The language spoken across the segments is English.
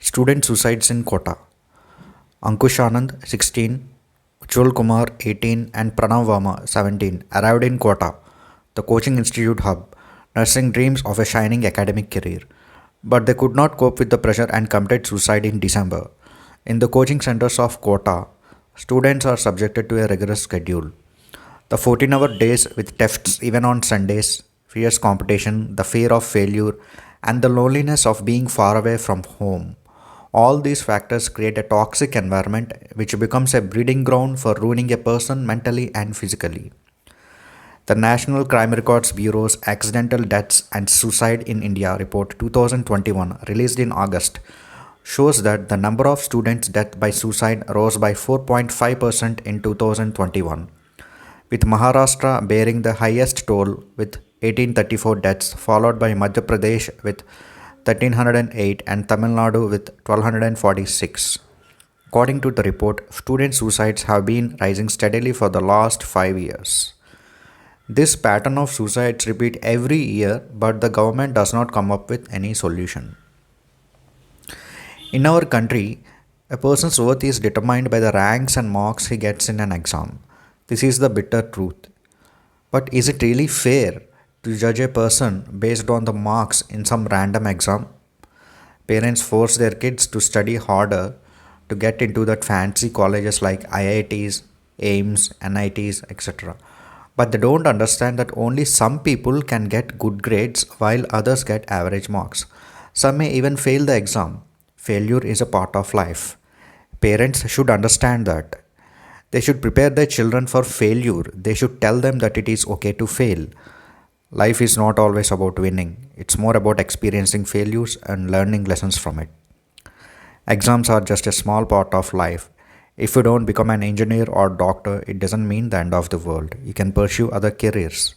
Student suicides in Kota. Ankush Anand, 16, Ujjwal Kumar, 18, and Pranav Verma, 17, arrived in Kota, the coaching institute hub, nursing dreams of a shining academic career. But they could not cope with the pressure and committed suicide in December. In the coaching centers of Kota, students are subjected to a rigorous schedule. The 14-hour days with tests even on Sundays, fierce competition, the fear of failure, and the loneliness of being far away from home. All these factors create a toxic environment which becomes a breeding ground for ruining a person mentally and physically. The National Crime Records Bureau's Accidental Deaths and Suicide in India Report 2021, released in August, shows that the number of students' death by suicide rose by 4.5% in 2021, with Maharashtra bearing the highest toll with 1834 deaths, followed by Madhya Pradesh with 1308 and Tamil Nadu with 1246. According to the report, student suicides have been rising steadily for the last 5 years. This pattern of suicides repeat every year, but the government does not come up with any solution. In our country, a person's worth is determined by the ranks and marks he gets in an exam. This is the bitter truth. But is it really fair to judge a person based on the marks in some random exam? Parents force their kids to study harder to get into that fancy colleges like IITs, AIMS, NITs, etc. But they don't understand that only some people can get good grades while others get average marks. Some may even fail the exam. Failure is a part of life. Parents should understand that. They should prepare their children for failure. They should tell them that it is okay to fail. Life is not always about winning. It's more about experiencing failures and learning lessons from it. Exams are just a small part of life. If you don't become an engineer or doctor, it doesn't mean the end of the world. You can pursue other careers.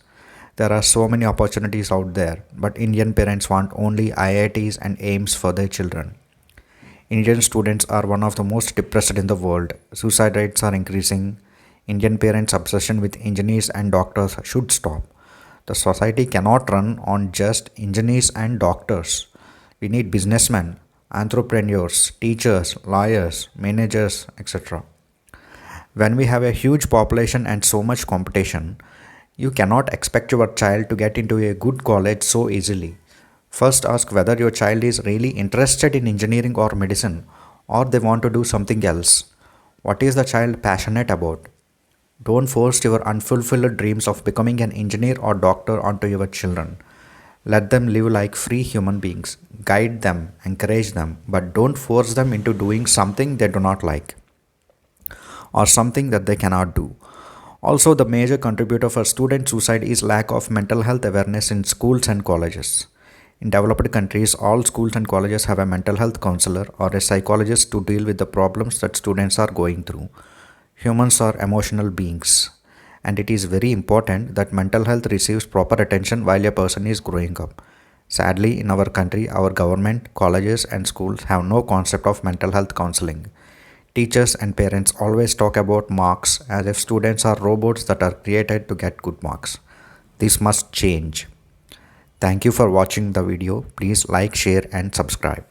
There are so many opportunities out there, but Indian parents want only IITs and AIMS for their children. Indian students are one of the most depressed in the world. Suicide rates are increasing. Indian parents' obsession with engineers and doctors should stop. The society cannot run on just engineers and doctors. We need businessmen, entrepreneurs, teachers, lawyers, managers, etc. When we have a huge population and so much competition, you cannot expect your child to get into a good college so easily. First, ask whether your child is really interested in engineering or medicine, or they want to do something else. What is the child passionate about? Don't force your unfulfilled dreams of becoming an engineer or doctor onto your children. Let them live like free human beings. Guide them, encourage them, but don't force them into doing something they do not like or something that they cannot do. Also, the major contributor for student suicide is lack of mental health awareness in schools and colleges. In developed countries, all schools and colleges have a mental health counselor or a psychologist to deal with the problems that students are going through. Humans are emotional beings, and it is very important that mental health receives proper attention while a person is growing up. Sadly, in our country, our government, colleges, and schools have no concept of mental health counseling. Teachers and parents always talk about marks as if students are robots that are created to get good marks. This must change. Thank you for watching the video. Please like, share, and subscribe.